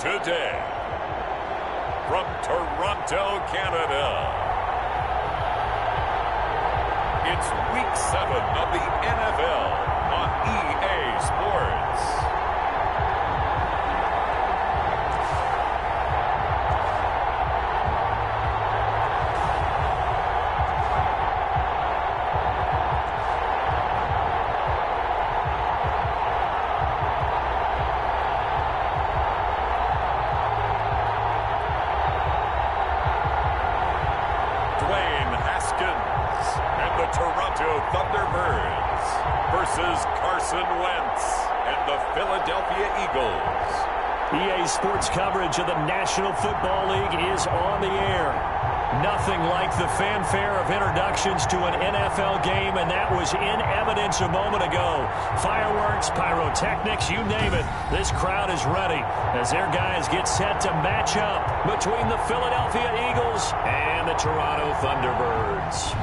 today, from Toronto, Canada, it's Week 7 of the NFL on EA Sports. Thunderbirds versus Carson Wentz and the Philadelphia Eagles. EA Sports coverage of the National Football League is on the air. Nothing like the fanfare of introductions to an NFL game, and that was in evidence a moment ago. Fireworks, pyrotechnics, you name it. This crowd is ready as their guys get set to match up between the Philadelphia Eagles and the Toronto Thunderbirds.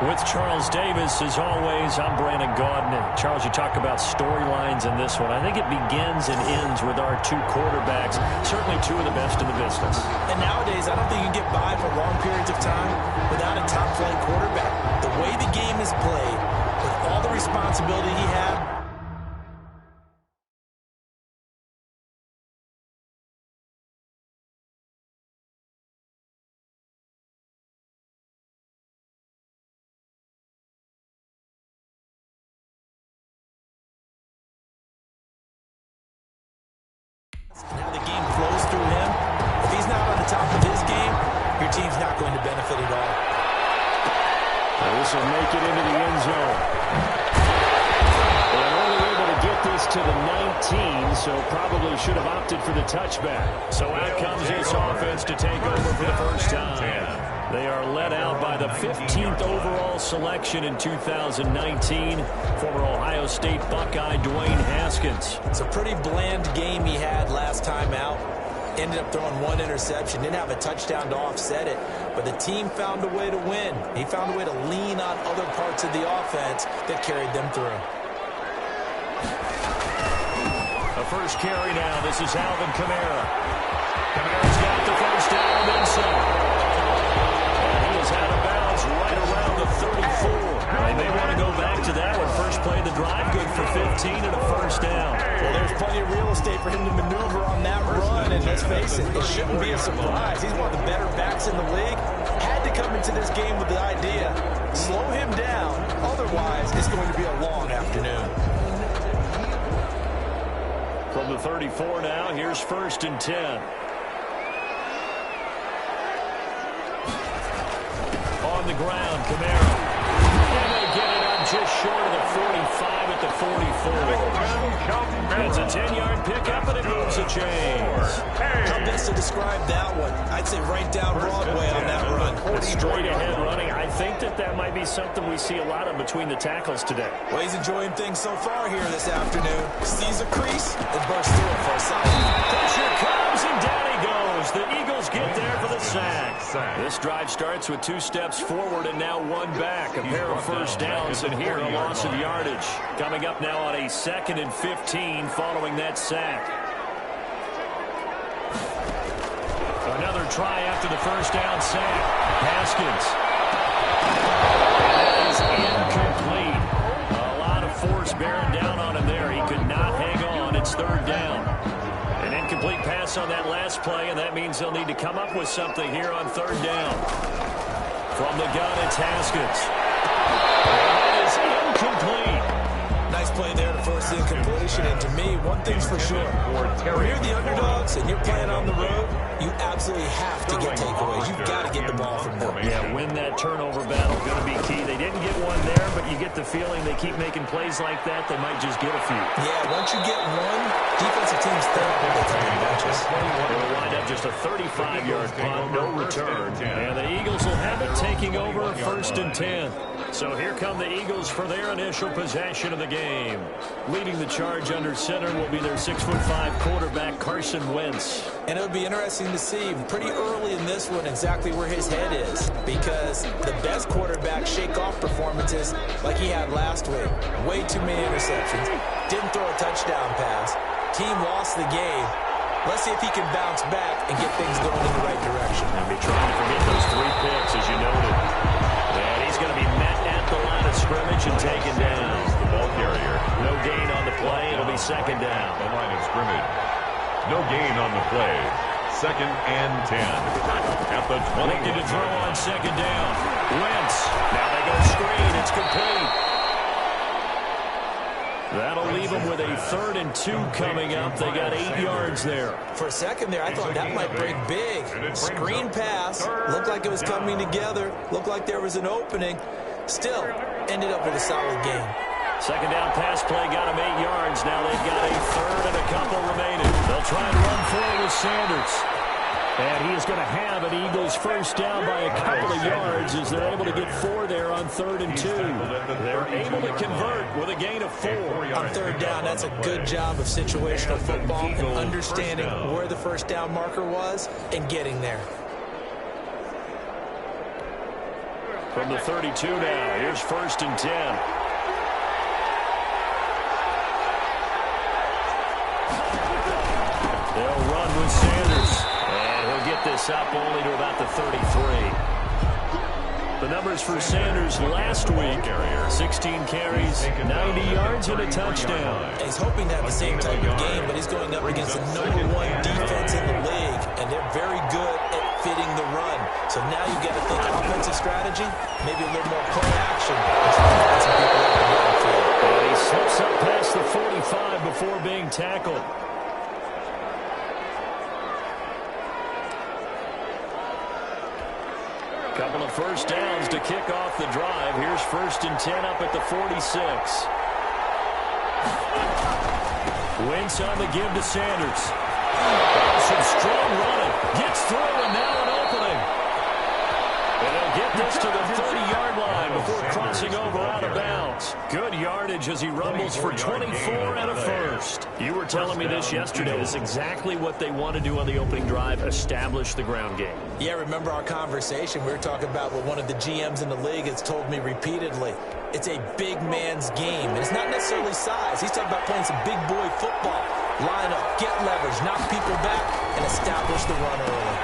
With Charles Davis, as always, I'm Brandon Gaudin. Charles, you talk about storylines in this one. I think it begins and ends with our two quarterbacks, certainly two of the best in the business. And nowadays, I don't think you can get by for long periods of time without a top-flight quarterback. The way the game is played, with all the responsibility he had, now the game flows through him. If he's not on the top of his game, your team's not going to benefit at all. This will make it into the end zone. And only able to get this to the 19, so probably should have opted for the touchback. So out comes this offense to take over for the first time. They are led out by the 15th overall selection in 2019, former Ohio State Buckeye Dwayne Haskins. It's a pretty bland game he had last time out. Ended up throwing one interception. Didn't have a touchdown to offset it. But the team found a way to win. He found a way to lean on other parts of the offense that carried them through. A first carry now. This is Alvin Kamara. Kamara's got the first down and then some. He is out of bounds right around the 34. They may want to go back to that one. First play of the drive, good for 15 and a first down. Well, there's plenty of real estate for him to maneuver on that run, and let's face it, it shouldn't be a surprise. He's one of the better backs in the league. Had to come into this game with the idea, slow him down, otherwise it's going to be a long afternoon. From the 34 now, here's 1st and 10. On the ground, Kamara. And they get it up just short of the 45 at the 44. It's a 10-yard pickup, and it moves the chains. How best to describe that one? I'd say right down Broadway on that run. Straight ahead running. I think that might be something we see a lot of between the tackles today. Well, he's enjoying things so far here this afternoon. Sees a crease and bursts through it for a sight. Pressure comes, and down he goes. The Eagles get there for the sack. This drive starts with 2 steps forward and now 1 back. A pair of first downs, and here a loss of yardage. Coming up now on a 2nd and 15 following that sack. Another try after the first down sack. Haskins. That is incomplete. A lot of force bearing down on him there. He could not hang on. It's 3rd down. An incomplete pass on that last play, and that means they'll need to come up with something here on 3rd down. From the gun, it's Haskins. That is incomplete. Nice play there to force the incompletion, and to me, one thing's for sure. When you're the underdogs and you're playing on the road, you absolutely have to get takeaways. You've got to get the ball from them. Yeah, win that turnover battle, going to be key. They didn't get one there, but you get the feeling they keep making plays like that, they might just get a few. Yeah, once you get one, defensive teams think they come in bunches. It'll wind up just a 35-yard punt, no return. And the Eagles will have it, taking over 1st and 10. So here come the Eagles for their initial possession of the game. Leading the charge under center will be their 6'5" quarterback, Carson Wentz. And it'll be interesting to see pretty early in this one exactly where his head is, because the best quarterbacks shake off performances like he had last week. Way too many interceptions. Didn't throw a touchdown pass. Team lost the game. Let's see if he can bounce back and get things going in the right direction. I'll be trying to forget those 3 picks, as you noted. And he's going to be met at the line of scrimmage and taken down. The ball carrier. No gain on the play. It'll be second down. The line of scrimmage. No gain on the play. 2nd and 10. At the 20. Looking to throw on second down. Wentz. Now they go screen. It's complete. That'll leave them with a 3rd and 2 coming up. They got 8 yards there. For a second there, I thought that might break big. Screen pass. Looked like it was coming together. Looked like there was an opening. Still, ended up with a solid game. Second down pass play got them 8 yards. Now they've got a 3rd and a couple remaining. They'll try and run forward with Sanders. And he is going to have an Eagles first down by a couple of yards as they're able to get 4 there on 3rd and 2. They're able to convert with a gain of 4. On 3rd down, that's a good job of situational football and understanding where the first down marker was and getting there. From the 32 now, here's 1st and 10. They'll run with Sanders. He'll get this up only to about the 33. The numbers for Sanders last week, 16 carries, 90 yards, and a touchdown. And he's hoping to have the same type of game, but he's going up against the #1 defense in the league, and they're very good at fitting the run. So now you've got to think offensive strategy, maybe a little more play action. And he slips up past the 45 before being tackled. Couple of first downs to kick off the drive. Here's 1st and 10 up at the 46. Wentz on the give to Sanders. Some strong running. Gets through and now an opening. And he'll get this to the 30-yard line before crossing over out of bounds. Good yardage as he rumbles for 24 and a first. You were telling me this yesterday. This is exactly what they want to do on the opening drive, establish the ground game. Yeah, remember our conversation? We were talking about what one of the GMs in the league has told me repeatedly. It's a big man's game, and it's not necessarily size. He's talking about playing some big boy football. Line up, get leverage, knock people back, and establish the run early.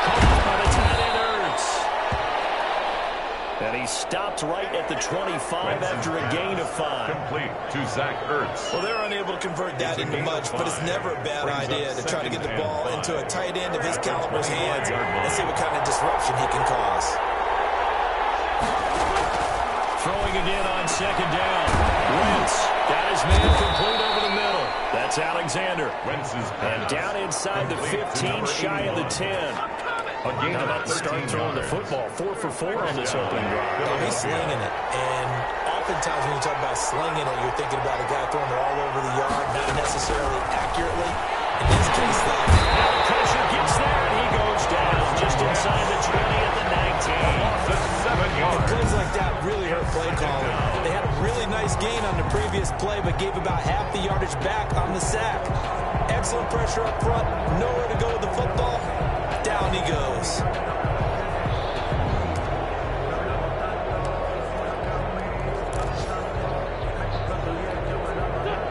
Caught by the tight end, Ertz. And he stopped right at the 25 after a gain of 5. Complete to Zach Ertz. Well, they're unable to convert that into much, but it's never a bad idea to try to get the ball into a tight end of his caliber's hands and see what kind of disruption he can cause. Throwing again on second down. Wentz got his man complete over the middle. That's Alexander. And down inside the 15, shy of the 10. How about the start throwing the football? 4 for 4 on this opening drive. Oh, he's slinging it. And oftentimes when you talk about slinging it, you're thinking about a guy throwing it all over the yard, not necessarily accurately. In this case, though, now the pressure gets there, and he goes down just inside the 20 at the 19. The 7 yards. And plays like that really hurt play calling. They had a really nice gain on the previous play, but gave about half the yardage back on the sack. Excellent pressure up front, nowhere to go with the football. Down he goes.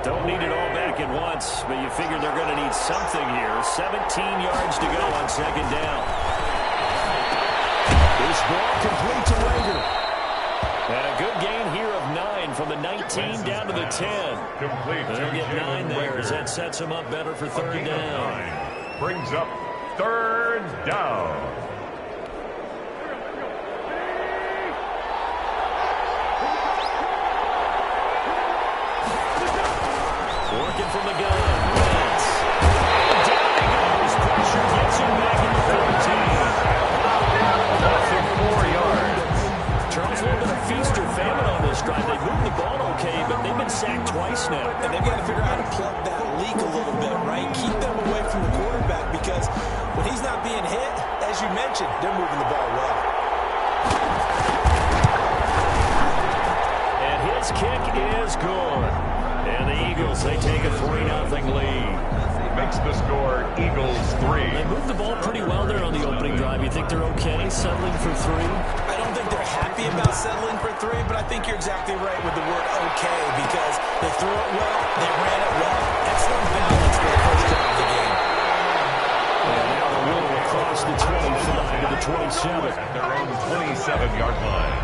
Don't need it all back at once, but you figure they're going to need something here. 17 yards to go on second down. This ball complete to Rager. And a good gain here of 9 from the 19 down to the 10. Complete. They'll get 9 there as that sets them up better for third down. Brings up 3rd down. Working from the gun. Wentz. Down he goes. Pressure gets him back in the 14. Lost 4 yards. Charles, a little bit of feast or famine on this drive. They moved the ball okay, but they've been sacked twice now. And they've got to figure out how to plug that leak a little bit, right? Keep them away from the quarterback, because when he's not being hit, as you mentioned, they're moving the ball well. This kick is good. And the Eagles, they take a 3-0 lead. Makes the score Eagles 3. They moved the ball pretty well there on the opening drive. You think they're okay settling for 3? I don't think they're happy about settling for 3, but I think you're exactly right with the word okay, because they threw it well, they ran it well. Excellent balance for the first drive of the game. And now the wheel across the 25 to the 27. At their own 27-yard line.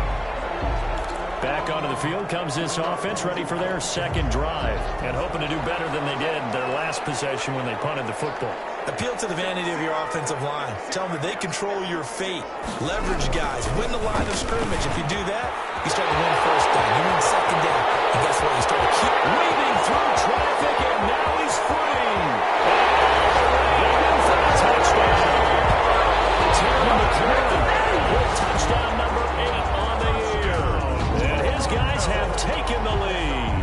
Back onto the field comes this offense, ready for their second drive, and hoping to do better than they did their last possession when they punted the football. Appeal to the vanity of your offensive line. Tell them that they control your fate. Leverage guys. Win the line of scrimmage. If you do that, you start to win first down. You win second down. And guess what? You start to keep weaving through traffic, and now he's free. And for a touchdown. Terry McLaurin with touchdown number 8 on the year. And his guys have taken the lead.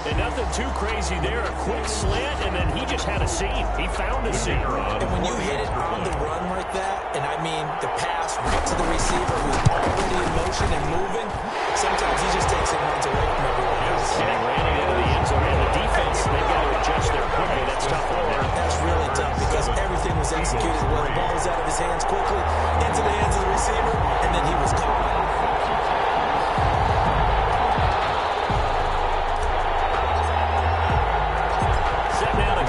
And nothing too crazy there. A quick slant, and then he just had a seam. He found a seam. And when you hit it on the run like that, and I mean the pass right to the receiver who's already in motion and moving, sometimes he just takes it and runs away from everyone else. And he ran it into the end zone. And the defense, they've got to adjust there quickly. That's tough on there. That's really tough because everything was executed well. The ball was out of his hands quickly, into the hands of the receiver, and then he was caught.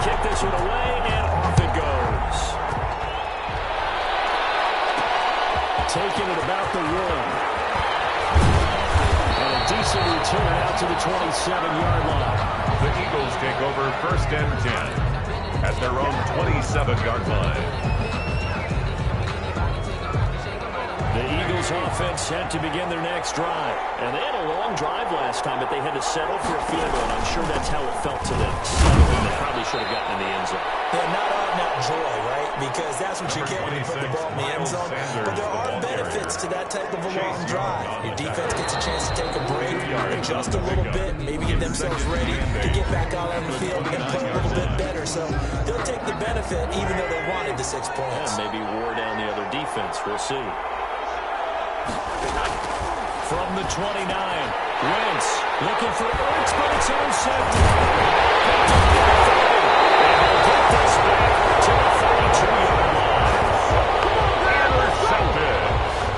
Kick this one away, and off it goes. Taking it about the 1. And a decent return out to the 27-yard line. The Eagles take over 1st and 10 at their own 27-yard line. The Eagles offense set to begin their next drive. And they had a long drive last time, but they had to settle for a field goal, and I'm sure that's how it felt to them. Settling, they probably should have gotten in the end zone. Yeah, not out-and-out joy, right? Because that's what you get when you put the ball in the end zone. But there are benefits to that type of a long drive. Your defense gets a chance to take a break, adjust a little bit, maybe get themselves ready to get back out on the field and play a little bit better. So they'll take the benefit even though they wanted the 6 points. Yeah, maybe wore down the other defense. We'll see. From the 29, Wentz looking for Ertz, but it's intercepted. And he'll get this back to the 32-yard line. Intercepted.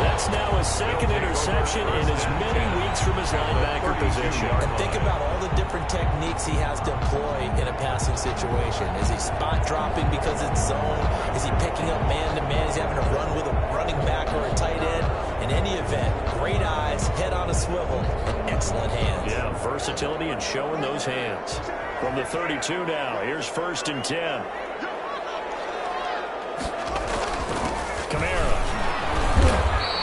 That's now his second interception in as many weeks from his linebacker position. And think about all the different techniques he has to employ in a passing situation. Is he spot dropping because it's zone? Is he picking up man-to-man? Is he having to run with a running back or a tight end? In any event, great eyes, head on a swivel, and excellent hands. Yeah, versatility and showing those hands. From the 32 now, here's 1st and 10. Kamara.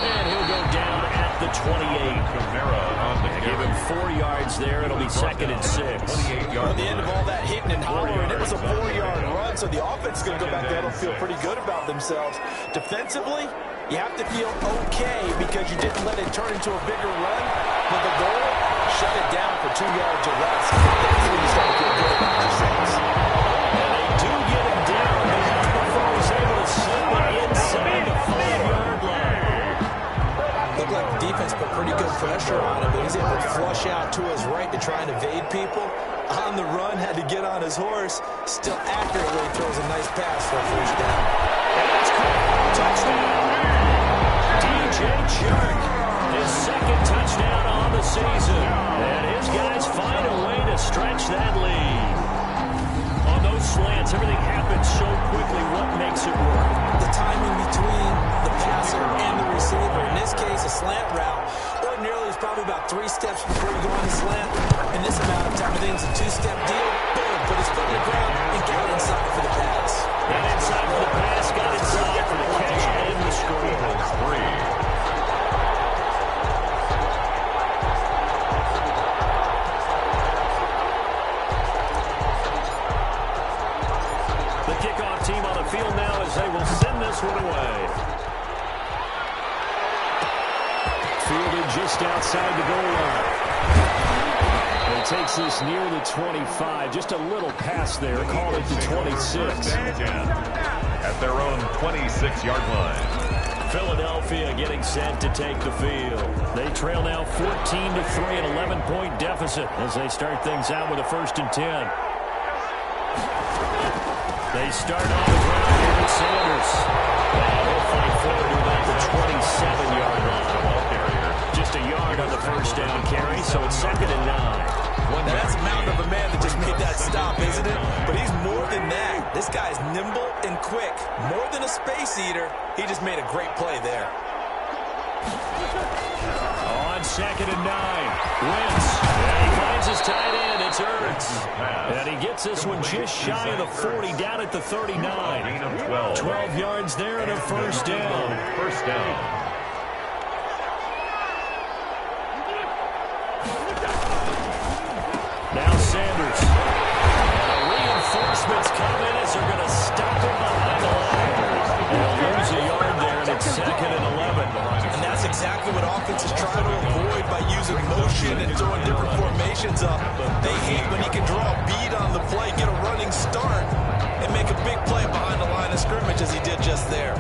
And he'll go down at the 28. Kamara on the Give him 4 yards there. It'll be 2nd and 6. At the end of all that hitting and hollering, it was a 4-yard run, so the offense is going to go back there and feel pretty good about themselves. Defensively, you have to feel okay because you didn't let it turn into a bigger run. But the goal, shut it down for 2 yards or less. That's when you start to feel good about yourselves. And they do get him down, but not before he's able to slip it inside the 5-yard line. Looked like the defense put pretty good pressure on him, but he's able to flush out to his right to try and evade people. On the run, had to get on his horse. Still accurately throws a nice pass for a 1st down. And that's caught. Touchdown. DJ Chark, his 2nd touchdown on the season. And his guys find a way to stretch that lead. On those slants, everything happens so quickly. What makes it work? The timing between the passer and the receiver. In this case, a slant route. Ordinarily, it's probably about 3 steps before you go on the slant. In this amount of time, I think it's a 2-step deal. Boom, put his foot on the ground and got inside for the pass. Got inside for the pass, got inside for the catch, and the score. 3. Team on the field now as they will send this one away. Fielded just outside the goal line. And takes this near the 25. Just a little pass there. Called it the 26. At their own 26-yard line. Philadelphia getting set to take the field. They trail now 14-3, an 11-point deficit as they start things out with a 1st and 10. They start on the ground here with Sanders. And he'll fight forward to about the 27-yard line. Just a yard on the 1st down carry, so it's 2nd and 9. Now that's a mountain of a man that just made that stop, isn't it? But he's more than that. This guy's nimble and quick. More than a space eater, he just made a great play there. On 2nd and 9, Wentz. And he finds his tight end. It's Ertz. And he gets this one just shy of the 40, down at the 39. 12 yards there and a 1st down. 1st down. Now Sanders. And reinforcements come in as they're going to stop him behind the line. They'll lose a yard there, and it's 2nd and 11. And that's exactly what offenses try to avoid by using motion and throwing different formations up. They hate when he can draw a bead on the play, get a running start, and make a big play behind the line of scrimmage as he did just there.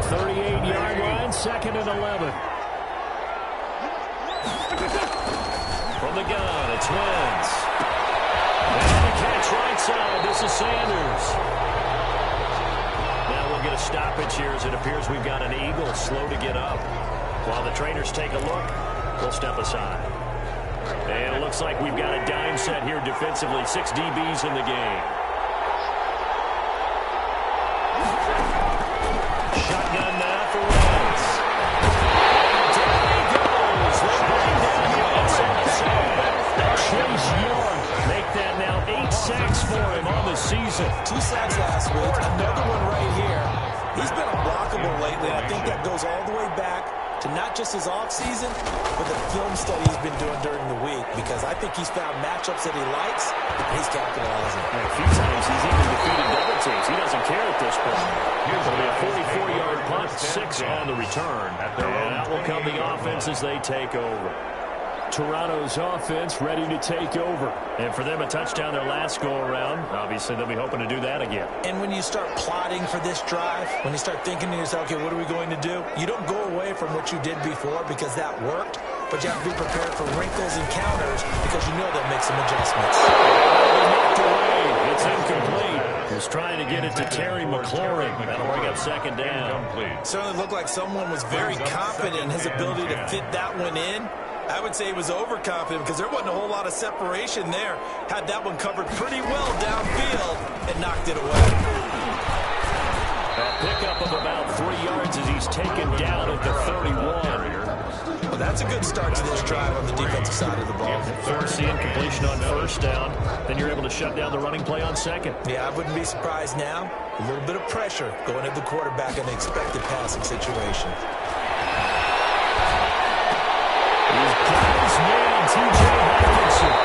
38-yard line, 2nd and 11. From the gun, it's Wentz. And the catch right side. This is Sanders. Now we'll get a stoppage here as it appears we've got an Eagle slow to get up. While the trainers take a look, we'll step aside. And it looks like we've got a dime set here defensively. 6 DBs in the game. Shotgun now for Wentz. And down he goes. They bring down the outside side. Chase Young make that now 8 sacks for him on the season. 2 sacks last week, another one right here. He's been unblockable lately, and I think that goes all the way back to not just his offseason, but the film study he's been doing during the week, because I think he's found matchups that he likes, and he's capitalizing. And a few times he's even defeated double teams. He doesn't care at this point. It'll be a 44-yard punt, 6 on the return. And that will come the offense as they take over. Toronto's offense ready to take over. And for them, a touchdown their last go-around. Obviously, they'll be hoping to do that again. And when you start plotting for this drive, when you start thinking to yourself, okay, what are we going to do? You don't go away from what you did before because that worked, but you have to be prepared for wrinkles and counters because you know they'll make some adjustments. Knocked away. It's incomplete. Was trying to get it to Terry McLaurin. That'll bring up 2nd down. Certainly looked like someone was very confident in his ability to fit that one in. I would say he was overconfident because there wasn't a whole lot of separation there. Had that one covered pretty well downfield and knocked it away. A pickup of about 3 yards as he's taken down at the 31. Well, that's a good start to this drive on the defensive side of the ball. Force the incompletion on 1st down. Then you're able to shut down the running play on 2nd. Yeah, I wouldn't be surprised now. A little bit of pressure going at the quarterback in an expected passing situation. His man, T.J. Hawkinson.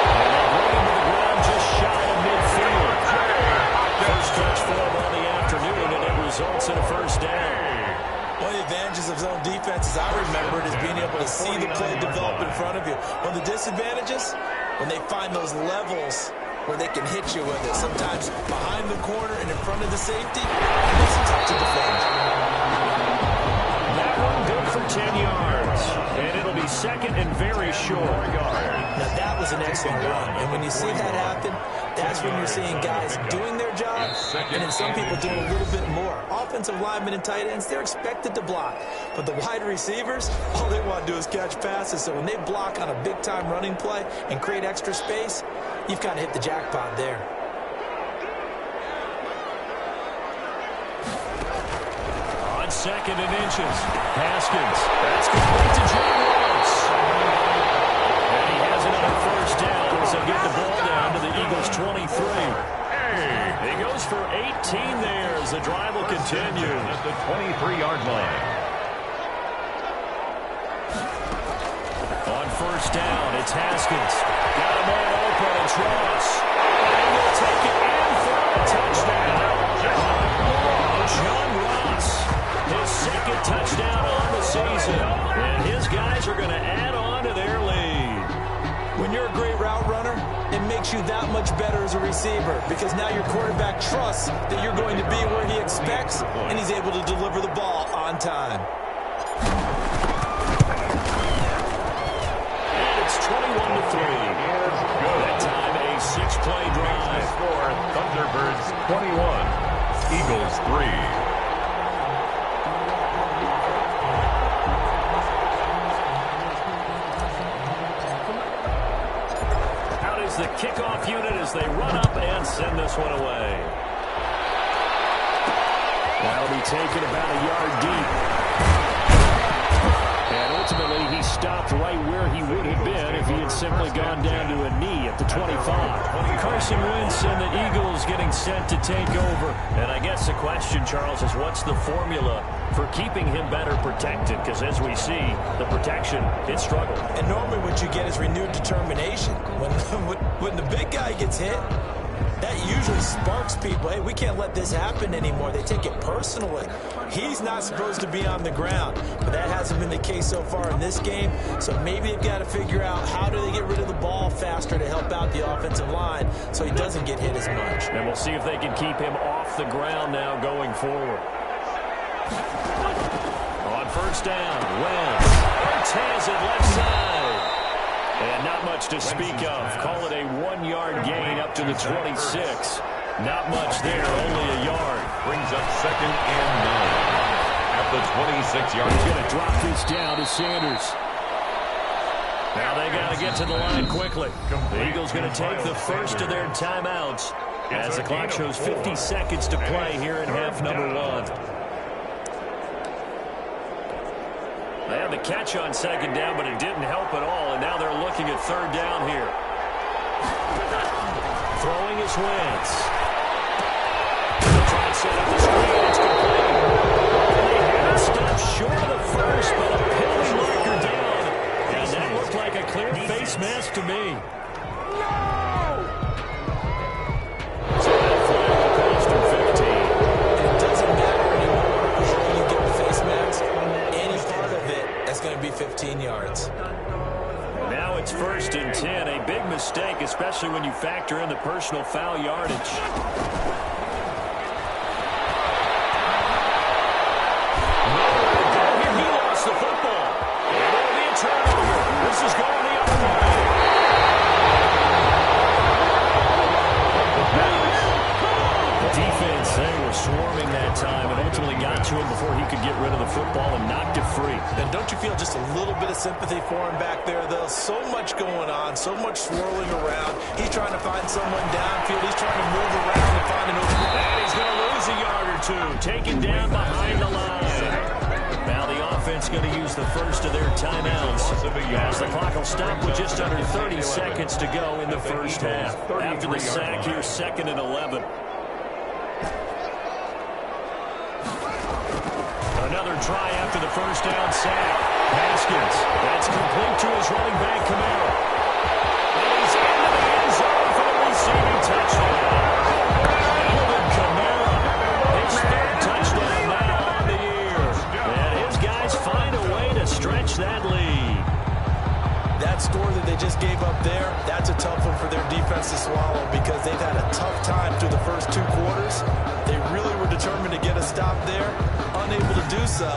And they bring him to the ground just shy of midfield. First touch for him on the afternoon, and it results in a 1st down. One of the advantages of zone defense, as I remember it, is being able to see the play develop in front of you. One of the disadvantages, when they find those levels where they can hit you with it, sometimes behind the corner and in front of the safety, it makes it tough to defend. That one good for 10 yards. And it'll be 2nd and very short. Now, that was an excellent run. And when you see that happen, that's when you're seeing guys doing their job and then some people doing a little bit more. Offensive linemen and tight ends, they're expected to block. But the wide receivers, all they want to do is catch passes. So when they block on a big-time running play and create extra space, you've kind of hit the jackpot there. On 2nd and inches, Haskins. That's complete to John Ross. And he has another 1st down as they get the ball down to the Eagles' 23. He goes for 18 there as the drive will continue. At the 23-yard line. On 1st down, it's Haskins. Got a man open, it's Ross. And he'll take it in for a touchdown. John Ross, his 2nd touchdown on the season. And his guys are going to add on to their lead. When you're a great route runner, it makes you that much better as a receiver because now your quarterback trusts that you're going to be where he expects, and he's able to deliver the ball on time. And it's 21-3. That time a 6-play drive. Score, Thunderbirds 21, Eagles 3. The kickoff unit as they run up and send this one away. That'll be taken about a yard deep. And ultimately, he stopped right where he would have been if he had simply gone down to a knee at the 25. Carson Wentz and the Eagles getting set to take over. And I guess the question, Charles, is what's the formula for keeping him better protected? Because as we see, the protection, it struggled. And normally what you get is renewed determination. When the big guy gets hit, that usually sparks people. Hey, we can't let this happen anymore. They take it personally. He's not supposed to be on the ground, but that hasn't been the case so far in this game. So maybe they've got to figure out how do they get rid of the ball faster to help out the offensive line so he doesn't get hit as much. And we'll see if they can keep him off the ground now going forward. On first down, Wentz has it left side. And not much to speak of. Call it a 1-yard gain up to the 26. Not much there, only a yard. Brings up 2nd and 9 at the 26-yard line. He's going to drop this down to Sanders. Now they got to get to the line quickly. The Eagles going to take the first of their timeouts as the clock shows 50 seconds to play here in half number 1. They had the catch on 2nd down, but it didn't help at all, and now they're looking at 3rd down here. Throwing is Wentz. Try and set up the screen. It's complete. And they had it stopped short of the first, but a penalty marker down. And that looked like a clear face mask to me. So that flag will cost him 15. It doesn't matter anymore where you get the face mask. Any part of it, that's going to be 15 yards. Now it's 1st and 10. A big mistake, especially when you factor in the personal foul yardage. He lost the football. And it'll be a turnover. This is going the other way. The defense, they were swarming that time and ultimately got to him before he could get rid of the football and knocked it free. And don't you feel just a little bit of sympathy for him back there, though? So much going on, so much swirling around. He's trying to find someone downfield. He's trying to move around and find an open. And he's going to lose a yard or two. Taken down behind the line. Now the offense going to use the first of their timeouts as the clock will stop with just under 30 seconds to go in the first half. After the sack here, 2nd and 11. Another try after the first down sack. Haskins, that's complete to his running back, Kamara. And he's into the end zone for the receiving touchdown. Alvin Kamara, his 3rd touchdown now on the year. And his guys find a way to stretch that lead. That score that they just gave up there, that's a tough one for their defense to swallow because they've had a tough time through the first 2 quarters. They really were determined to get a stop there. Unable to do so,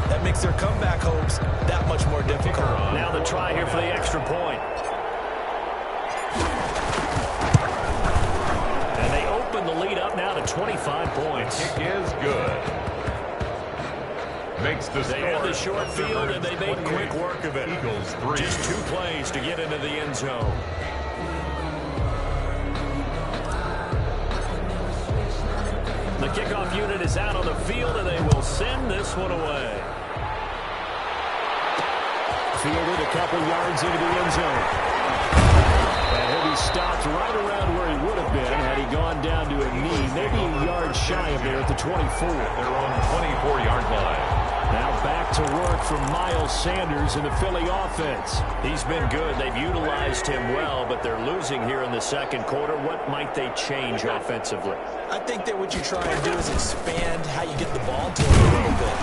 that makes their comeback hopes that much more difficult. Now the try here for the extra point. And they open the lead up now to 25 points. The kick is good. Makes the They had the short field and they made quick work of it. Eagles 3. Just 2 plays to get into the end zone. The kickoff unit is out on the field, and they will send this one away. Fielded a couple yards into the end zone. And he'll be stopped right around where he would have been had he gone down to a knee, maybe a yard shy of there at the 24. They're on the 24-yard line. Now back to work from Miles Sanders in the Philly offense. He's been good. They've utilized him well, but they're losing here in the 2nd quarter. What might they change offensively? I think that what you try and do is expand how you get the ball to him a little bit.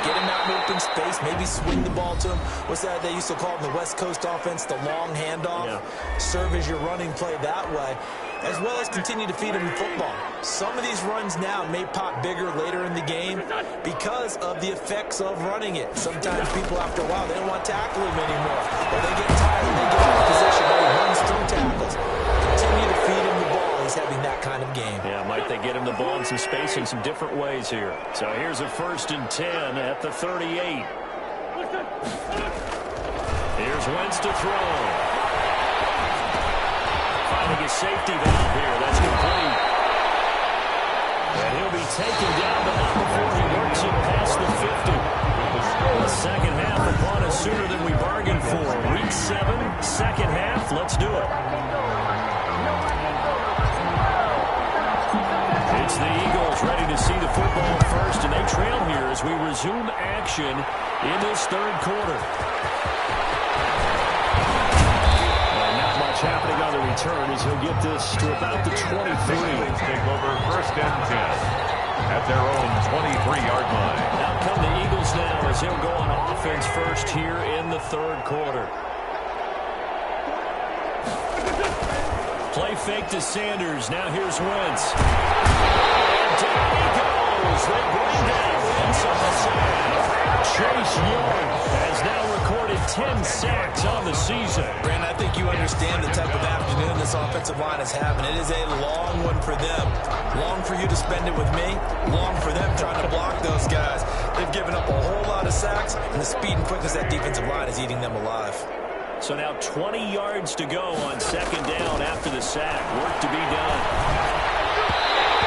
Get him out in open space, maybe swing the ball to him. What's that they used to call in the West Coast offense, the long handoff? Yeah. Serve as your running play that way, as well as continue to feed him the football. Some of these runs now may pop bigger later in the game because of the effects of running it. Sometimes people, after a while, they don't want to tackle him anymore. Or they get tired and they get out of position or he runs through tackles. Continue to feed him the ball. He's having that kind of game. Yeah, might they get him the ball in some space in some different ways here. So here's a 1st and 10 at the 38. Here's Wentz to throw. Finding a safety valve here. That's complete. And he'll be taken down, but not before he works it past the 50. The second half upon us sooner than we bargained for. Week 7, second half. Let's do it. It's the Eagles ready to see the football first, and they trail here as we resume action in this third quarter. Not much happening on the return as he'll get this to about the 23. Take over 1st and 10 at their own 23-yard line. Out come the Eagles now as he'll go on offense first here in the third quarter. Play fake to Sanders. Now here's Wentz. And down he goes. They bring down Wentz on the sack. Chase Young has now recorded 10 sacks on the season. Brandon, I think you understand the type of afternoon this offensive line is having. It is a long one for them. Long for you to spend it with me. Long for them trying to block those guys. They've given up a whole lot of sacks, and the speed and quickness of that defensive line is eating them alive. So now 20 yards to go on second down after the sack. Work to be done.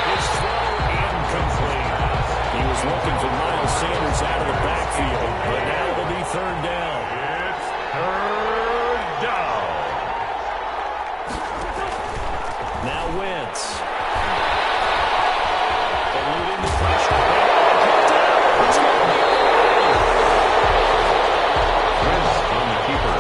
His throw incomplete. He was looking for Miles Sanders out of the backfield, but now it'll be third down. It's third down. Now Wentz. Eluding the pressure. It's going to be Wentz on the keeper.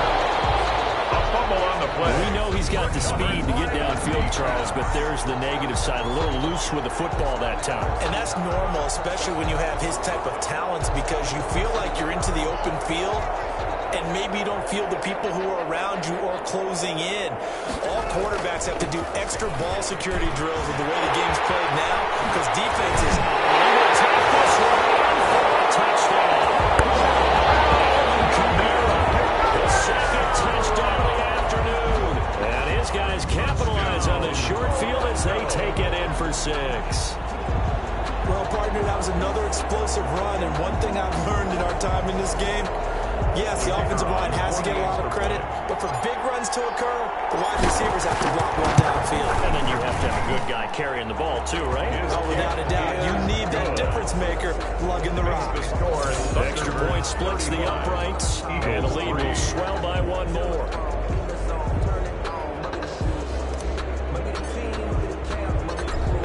On the play. We know he's got the speed to get downfield, Charles, but there's the negative side. A little loose with the football that time. And that's normal, especially when you have his type of talents, because you feel like you're into the open field and maybe you don't feel the people who are around you or closing in. All quarterbacks have to do extra ball security drills with the way the game's played now, because defenses will take this one in for a touchdown. The second touchdown of the afternoon. And his guys capitalize on this short field as they take it in for 6. Well, partner, that was another explosive run, and one thing I've learned in our time in this game, yes, the offensive line has to get a lot of credit, but for big runs to occur, the wide receivers have to block one downfield. And then you have to have a good guy carrying the ball too, right? Oh, without a doubt. You need that difference maker lugging the rock. The extra point splits the uprights, and the lead will swell by one more.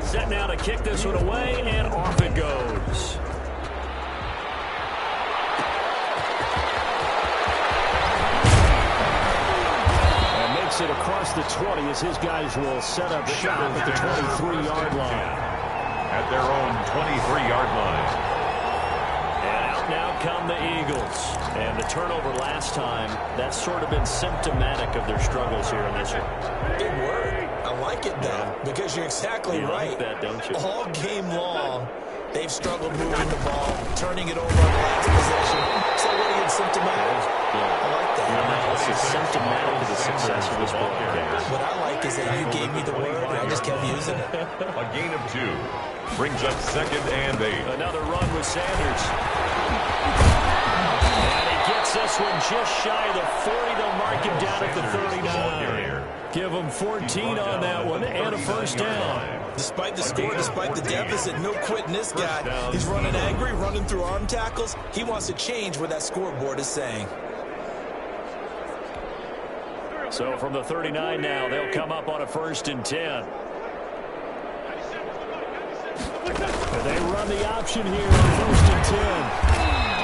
Set now to kick this one away, and off it goes. It across the 20 as his guys will set up shop at the 23-yard line. At their own 23-yard line. And out now come the Eagles. And the turnover last time, that's sort of been symptomatic of their struggles here in this one. Big word. I like it, though, because you're exactly right. Like that, don't you? All game long, they've struggled moving the ball, turning it over on the last possession. So what do you get, symptomatic? I like that. This is symptomatic of the success of this ball game. What I like is that you gave me the word, and I just kept using it. A gain of 2 brings up 2nd and 8. Another run with Sanders. And he gets this one just shy of the 40. They'll mark him down at the 39. Give him 14 on that one and a first down. Despite the score, despite the deficit, no quitting this guy. He's running angry, running through arm tackles. He wants to change what that scoreboard is saying. So from the 39 now, they'll come up on a 1st and 10. And they run the option here on 1st and 10.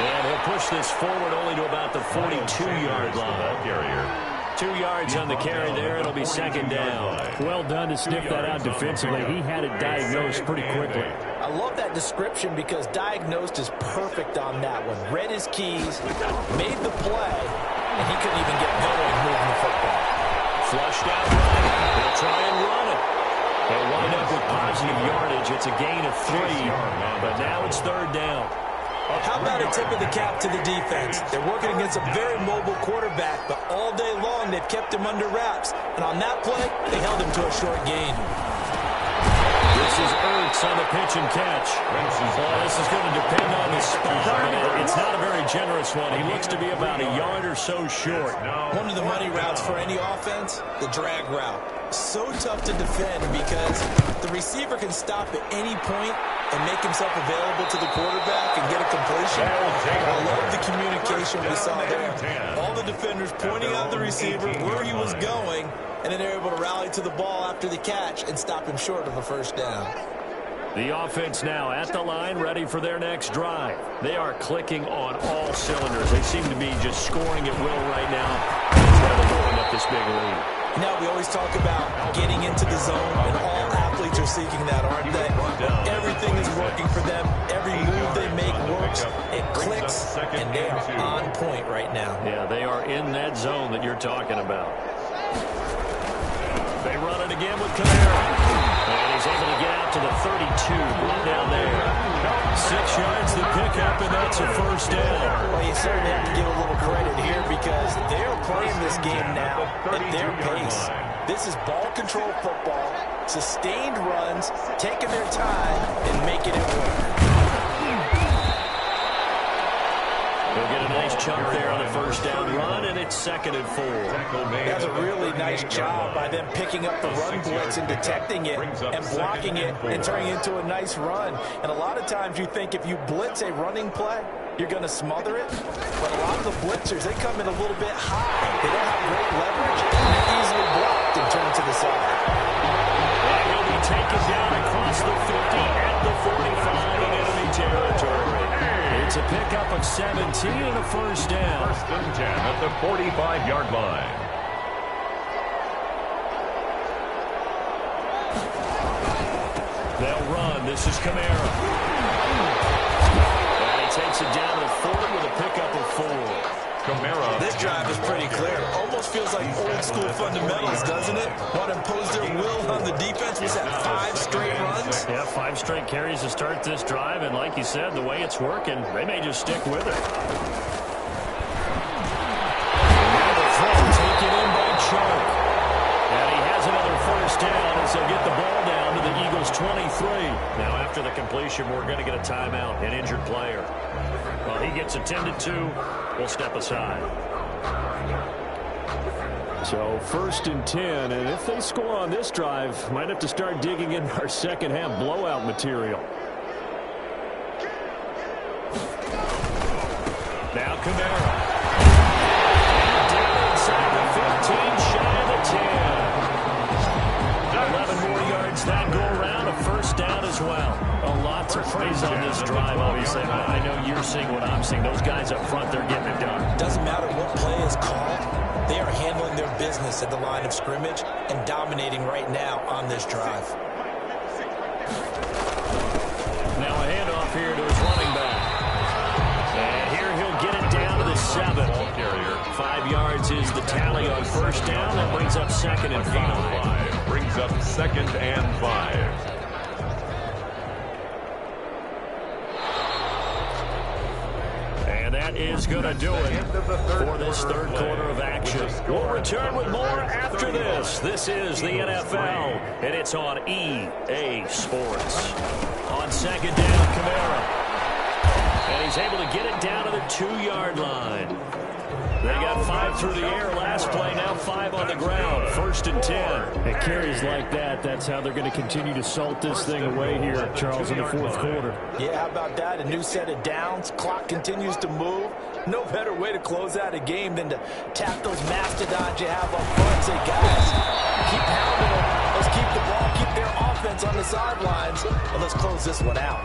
And he'll push this forward only to about the 42-yard line. 2 yards on the carry there. It'll be 2nd down. Well done to sniff that out defensively. He had it diagnosed pretty quickly. I I love that description because diagnosed is perfect on that one. Read his keys, made the play, and he couldn't even get going moving the football. Flushed out right. They'll try and run it. They'll wind up with positive yardage. It's a gain of 3, but now it's 3rd down. How about a tip of the cap to the defense? They're working against a very mobile quarterback, but all day long they've kept him under wraps. And on that play, they held him to a short gain. This is Ertz on the pitch and catch. This is going to depend on the spot. It's not a very generous one. He looks to be about a yard or so short. One of the money routes for any offense, the drag route. So tough to defend because the receiver can stop at any point and make himself available to the quarterback and get a completion. I love the communication we saw there. All the defenders pointing out the receiver where he was going, and then they're able to rally to the ball after the catch and stop him short of a first down. The offense now at the line, ready for their next drive. They are clicking on all cylinders. They seem to be just scoring at will right now. That's why they're going up this big lead. Now, we always talk about getting into the zone, and all athletes are seeking that, aren't they? Everything is working for them. Every move they make works. It clicks, and they are on point right now. Yeah, they are in that zone that you're talking about. They run it again with Camara. And he's able to get out to the 32. Right down there. 6 yards to pick up, and that's a first down. Well, you certainly have to give a little credit here because they're playing this game now at their pace. This is ball control football, sustained runs, taking their time, and making it work. They'll get a nice chunk there on the first down run, and it's 2nd and 4. That's a really nice job by them picking up the run blitz and detecting it and blocking it and turning it into a nice run. And a lot of times you think if you blitz a running play, you're going to smother it. But a lot of the blitzers, they come in a little bit high. They don't have great leverage, and they're easily blocked and turned to the side. And he'll be taken down across the 50 at the 45 in enemy territory. It's a pickup of 17 and a first down. 1st and 10 at the 45-yard line. They'll run. This is Camara. And he takes it down to the 40 with a pickup of 4. Camara. This drive is pretty clear. Almost feels like old school fundamentals, doesn't it? Want to impose their will on the defense. Was that 5 straight runs? Yeah, 5 straight carries to start this drive, and like you said, the way it's working, they may just stick with it. Now the throw taken in by Chubb. And he has another first down as they'll get the ball down to the Eagles' 23. Now after the completion, we're going to get a timeout, an injured player. While he gets attended to, we'll step aside. So 1st and 10, and if they score on this drive, might have to start digging in our second half blowout material. Now Camara. Down inside the 15, shy of the 10. 11 more yards that go around, a first down as well. A lot to praise on this drive, obviously. I know you're seeing what I'm seeing. Those guys up front, they're getting it done. Doesn't matter what play is called. They are handling their business at the line of scrimmage and dominating right now on this drive. Now a handoff here to his running back. And here he'll get it down to the 7. 5 yards is the tally on first down. That brings up 2nd and 5. Brings up 2nd and 5. And that is going to do it for this 3rd quarter of action. We'll return with more after this. This is the NFL, and it's on EA Sports. On 2nd down, Camara. And he's able to get it down to the 2-yard line. They got 5 through the air last play, now 5 on the ground. 1st and 10. It carries like that. That's how they're going to continue to salt this thing away here, Charles, in the 4th quarter. Yeah, how about that? A new set of downs. Clock continues to move. No better way to close out a game than to tap those mastodons you have up front and say, guys, keep pounding them. Let's keep the ball, keep their offense on the sidelines, and let's close this one out.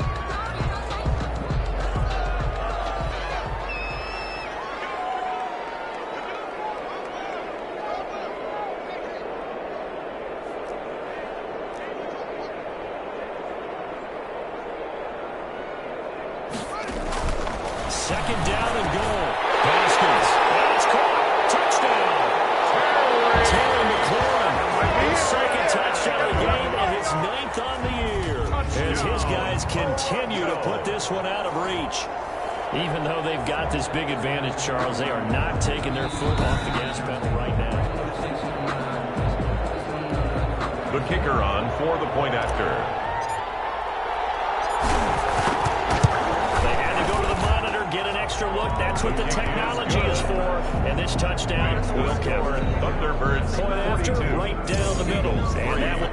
Even though they've got this big advantage, Charles, they are not taking their foot off the gas pedal right now. The kicker on for the point after. They had to go to the monitor, get an extra look. That's what the technology is for. And this touchdown will count. Thunderbirds Point after, right down the middle. And that will...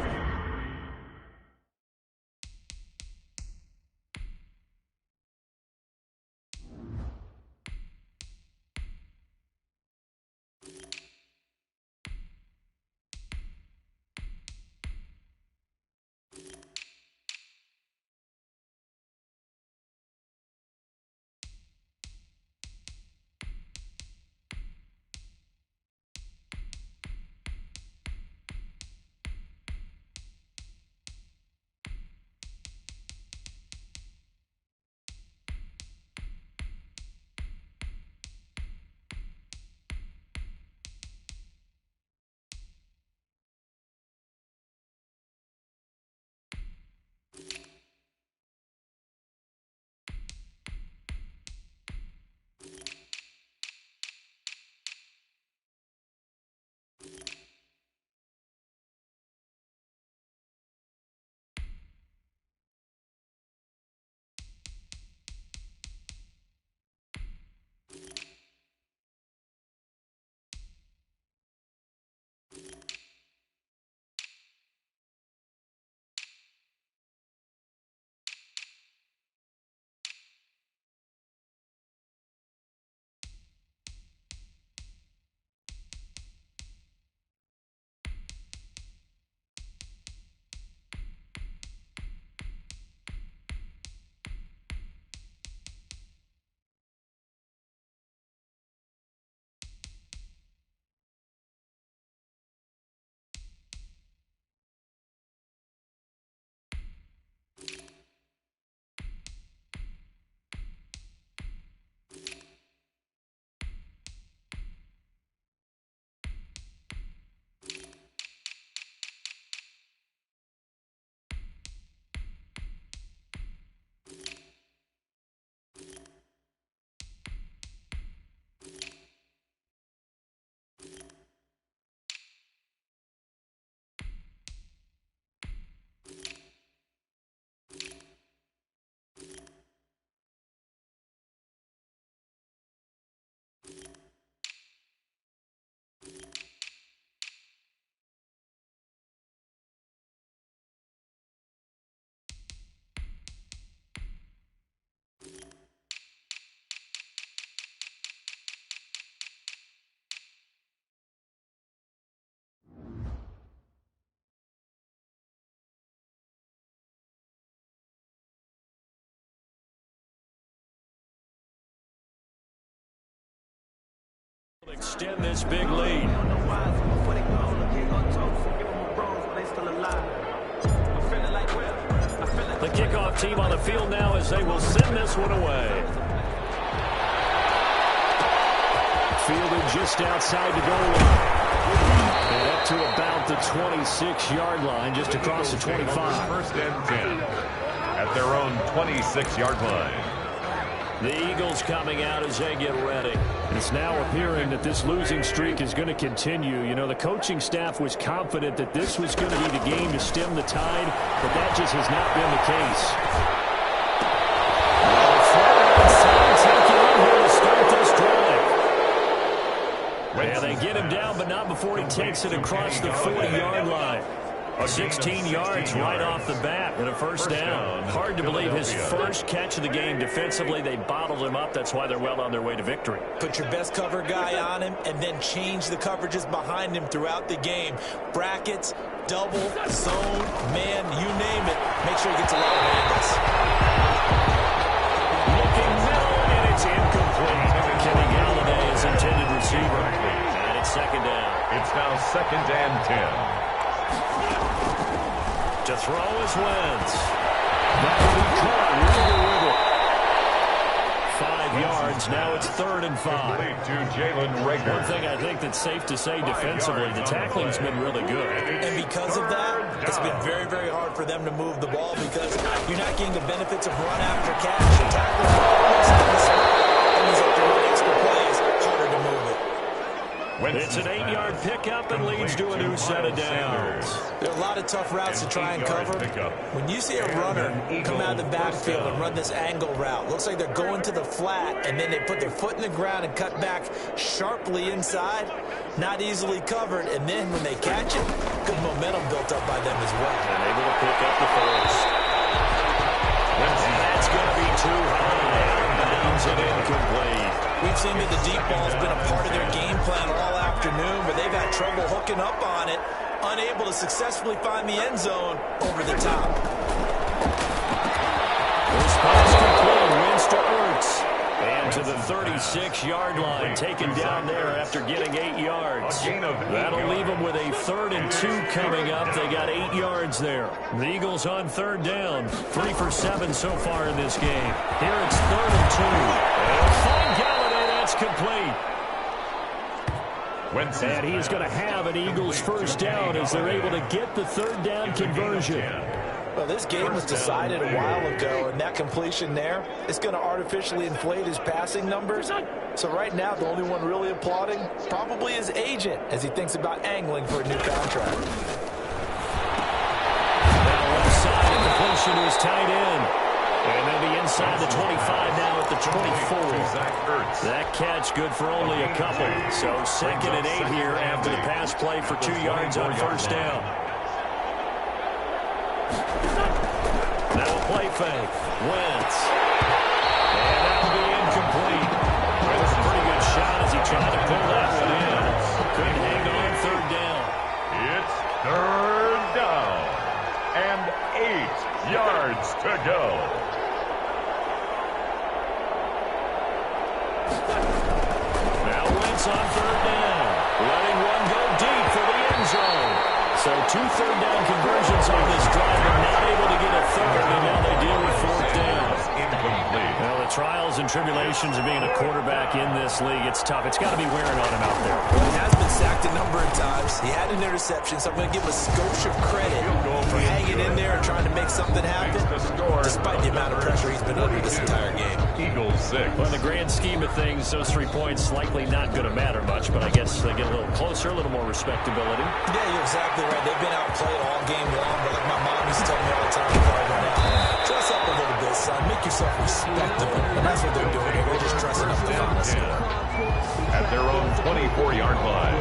extend this big lead. The kickoff team on the field now as they will send this one away. Fielded just outside the goal line. And up to about the 26-yard line, just across the 25. First and 10 at their own 26-yard line. The Eagles coming out as they get ready. It's now appearing that this losing streak is going to continue. You know, the coaching staff was confident that this was going to be the game to stem the tide, but that just has not been the case. Yeah, they get him down, but not before he takes it across the 40-yard line. 16 yards right off the bat and a first down. Hard to believe his first catch of the game defensively. They bottled him up. That's why they're well on their way to victory. Put your best cover guy on him and then change the coverages behind him throughout the game. Brackets, double, zone, man, you name it. Make sure he gets a lot of handles. Looking middle, and it's incomplete. Kenny Galladay is intended receiver. And it's second down. It's now second and 10. To throw is Wentz. That will be caught. Wiggle, wiggle. 5 yards. Now it's 3rd and 5. To Jalen Reagor. One thing I think that's safe to say defensively, the tackling's been really good. And because of that, it's been very, very hard for them to move the ball because you're not getting the benefits of run after catch. The tackles are always in the spot. It's an 8-yard pickup and leads to a new set of downs. There are a lot of tough routes to try and cover. When you see a runner come out of the backfield and run this angle route, looks like they're going to the flat, and then they put their foot in the ground and cut back sharply inside. Not easily covered, and then when they catch it, good momentum built up by them as well. And able to pick up the first. And that's going to be too high. Bounds and incomplete. We've seen that the deep ball has been a part of their game plan all afternoon, but they've had trouble hooking up on it, unable to successfully find the end zone over the top. This pass complete, wins to Ertz. And to the 36-yard line, taken down there after getting 8 yards. That'll leave them with a 3rd and 2 coming up. They got 8 yards there. The Eagles on 3rd down, 3 for 7 so far in this game. Here it's 3rd and 2. And fine Galladay, that's complete. And he's going to have an Eagles first down as they're able to get the 3rd down conversion. Well, this game was decided a while ago, and that completion there is going to artificially inflate his passing numbers. So right now, the only one really applauding probably his agent as he thinks about angling for a new contract. Now left side, completion is tight end. And they'll be inside the 25 now at the 24. That catch good for only a couple. So 2nd and 8 here after the pass play for 2 yards on first down. Now play fake. Wentz. And that'll be incomplete. That was a pretty good shot as he tried to pull that one in. Couldn't hang on 3rd down. It's 3rd down. And 8 yards to go. Now Wentz on 3rd down. Letting one go deep for the end zone. So 2 3rd down conversions on this drive, but not able to get a 3rd, and now they deal with 4th down. Incomplete. Well, the trials and tribulations of being a quarterback in this league, it's tough. It's got to be wearing on him out there. Well, he has been sacked a number of times. He had an interception, so I'm going to give him a skosh of credit for hanging in there and trying to make something happen, despite the amount of pressure he's been under this entire game. Eagles 6. Well, in the grand scheme of things, those 3 points likely not going to matter much, but I guess they get a little closer, a little more respectability. Yeah, you're exactly right. They've been outplayed all game long, but like my mom used to tell me all the time before I went out, dress up a little bit, son. Make yourself respectable. And that's what they're doing here. They're just dressing up the final score. At their own 24-yard line.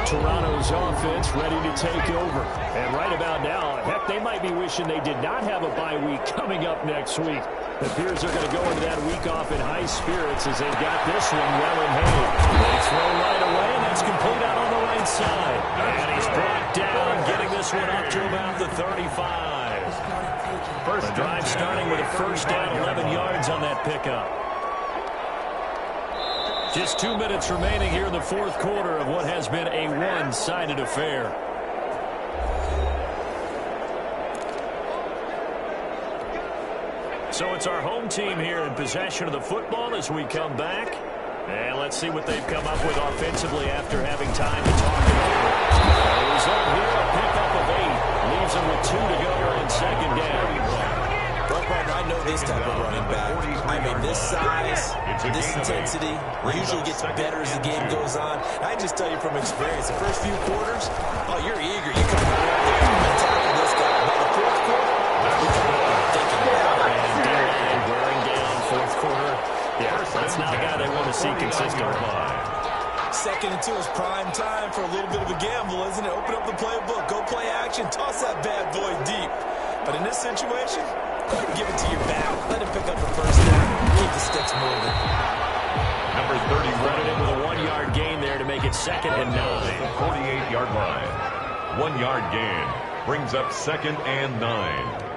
Toronto's offense ready to take over. And right about now, heck, they might be wishing they did not have a bye week coming up next week. It appears they're going to go into that week off in high spirits as they've got this one well in hand. They throw right away, and that's complete out on the right side. And he's brought down, getting this one up to about the 35. The drive starting with a first down, 11 yards on that pickup. Just 2 minutes remaining here in the 4th quarter of what has been a one-sided affair. So it's our home team here in possession of the football as we come back. And let's see what they've come up with offensively after having time to talk it over. The result here, a pickup of 8. Leaves them with 2 to go in 2nd down. Well, partner, I know this type of running back. I mean, this size, this intensity usually gets better as the game goes on. I just tell you from experience, the first few quarters, oh, you're eager. You come over there, you're going to tackle this guy. By the 4th quarter, you're thinking about it. And wearing down 4th quarter. Yeah, that's not a guy they want to see consistently. 2nd and 2 is prime time for a little bit of a gamble, isn't it? Open up the playbook, go play action, toss that bad boy deep. But in this situation, go ahead and give it to your back. Let him pick up the first down. Keep the sticks moving. Number 30 Running it with a 1-yard gain there to make it 2nd and 9. 48-yard line. 1-yard gain brings up 2nd and 9.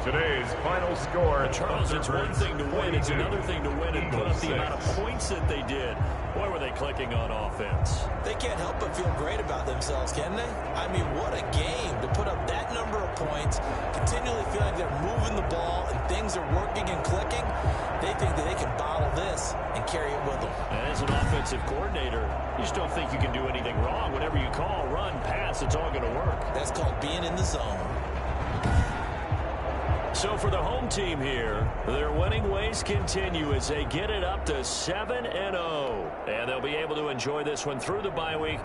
Today's final score. Charles, it's one thing to win. It's another thing to win and put up the amount of points that they did. Boy, were they clicking on offense. They can't help but feel great about themselves, can they? I mean, what a game to put up that number of points, continually feel like they're moving the ball and things are working and clicking. They think that they can bottle this and carry it with them. As an offensive coordinator, you just don't think you can do anything wrong. Whatever you call, run, pass, it's all going to work. That's called being in the zone. So for the home team here, their winning ways continue as they get it up to 7-0. And they'll be able to enjoy this one through the bye week.